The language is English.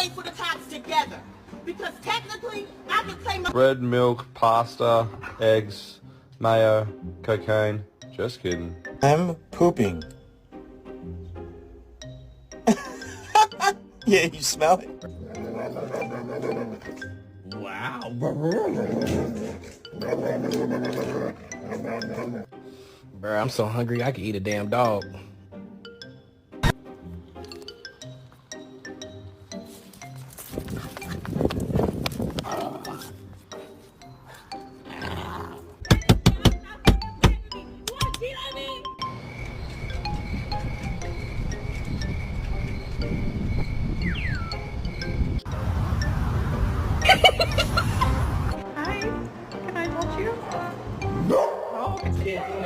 wait for the cops together. Because technically, I can claim my... Bread, milk, pasta, eggs, mayo, cocaine. Just kidding. I'm pooping. Yeah, you smell it? Wow. Bro, I'm so hungry I could eat a damn dog.